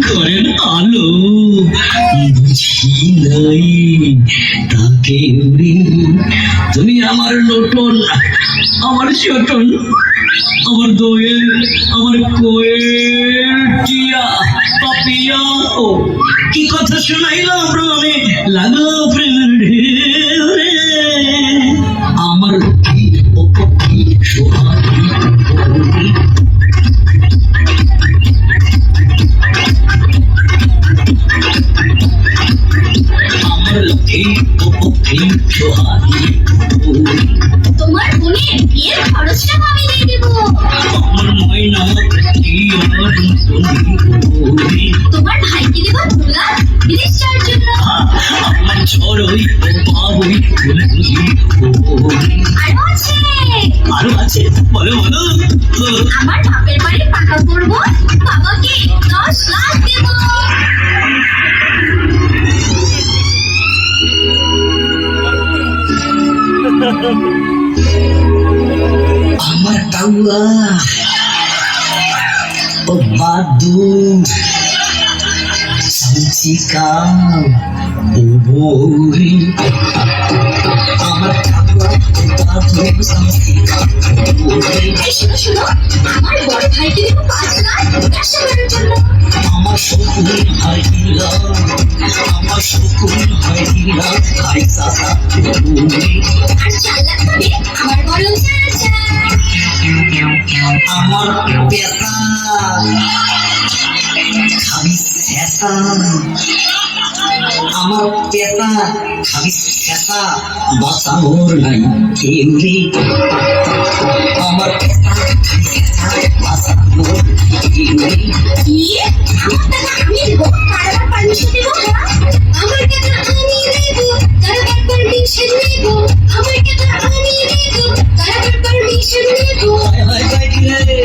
ঘরের আলো বুঝি নাই তাকে উড়ি। তুমি আমার লোটন, আমার চটন, আমার দোয়েল, আমার কোয়েল টিয়া পাপিয়া। ও কি কথা শোনাইলাম প্রাণে, লাগলো প্রেমের ঢেউ রে। আমার লক্ষ্মী ও পক্ষী সোহাগী গৌরী, আমার লক্ষ্মী ও পক্ষী সোহাগী গৌরী। তোমার বোনের বিয়ের খরচটা আমি দিয়ে দেবো। আমার ময়না তোমার ভাইকে দেবো 2 লাখ বিদেশটার জন্য। আমার চড়ই ও বাবুই আরো আছে, আরো আছে, বলো বলো। আমার বাপের বাড়ি পাকা করবো, বাবাকে 10 লাখ দেবো। আমার কাউয়া ও বাদুর সামচিকা ও বৌরি। আমার কাউয়া ও বাদুর সামচিকা ও বৌরি। এই শোনো শোনো, আমার বড় ভাইকে দেবো 5 লাখ ব্যবসা করার জন্য। আমার শকুন হাইলা, আমার শকুন হাইলা খাই সাসা বৌরি। আর 4 লাখ পাবে আমার বড় চাচা। আমার পেতা খাবি শেষা, আমার পেতা খাবি শেষা, বাঁচানোর নাই কেউ রে। আমার পেতা খাবি শেষা, বাঁচানোর কেউ রে। কি? আমার টাকা আমি দেবো, কারবার পারমিশন দেবো? আমার টাকা আমি দেবো, কারবার পারমিশন দেবো। আমার টাকা আমি দেবো, কারবার পারমিশন দেবো। হায় হায় গাইডি রে,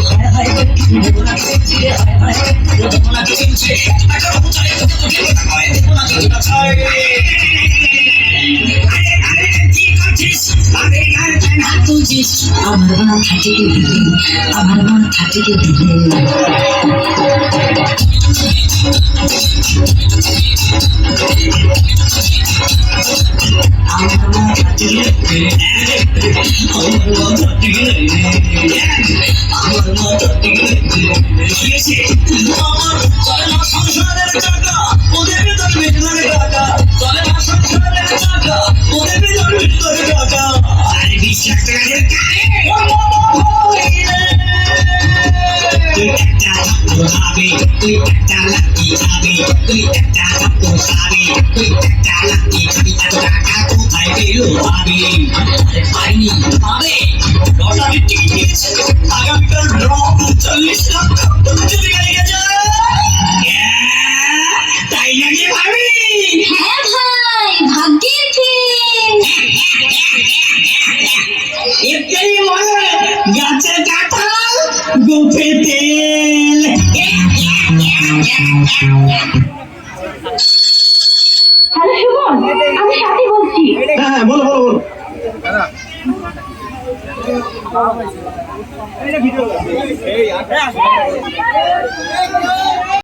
হায় হায় গাইডি রে, মনা চিনছে, হায় হায় গাইডি রে, মনা চিনছে। টাকা পৌঁছায় তোকে তোকে টাকায়, মনা চিনছে ছায়। আরে কি করছিস? আরে আরে না তুলছিস। আমার মাথা থেকে দিবি, আমার মাথা থেকে দিবি। সংসারের টাকা ওদের ভিতর মিটলার টাকা, চলে না সংসারের টাকা ওদের ভিতর মিটলার টাকা। আরে 20 লাখ টাকা তুই একটা খাবে, তুই একটা লাকি খাবে, তুই একটা খাবে, তুই একটা লাকি খাবি। এত টাকা কোথায় পেলো পাবি? পাইনি পাবে। লটারির টিকিট কিনেছে, আগামীকাল ড্র 40 লাখ যদি গাড়ি যায়। তাই নাকি ভাবি? হ্যাঁ ভাই, ভাগ্যের ফের। এতেই মনে গাছের কাঁঠাল গোফে তেল। হ্যালো সুমন, আমি সাথী বলছি। হ্যাঁ বলো বলো বলো। ভিডিও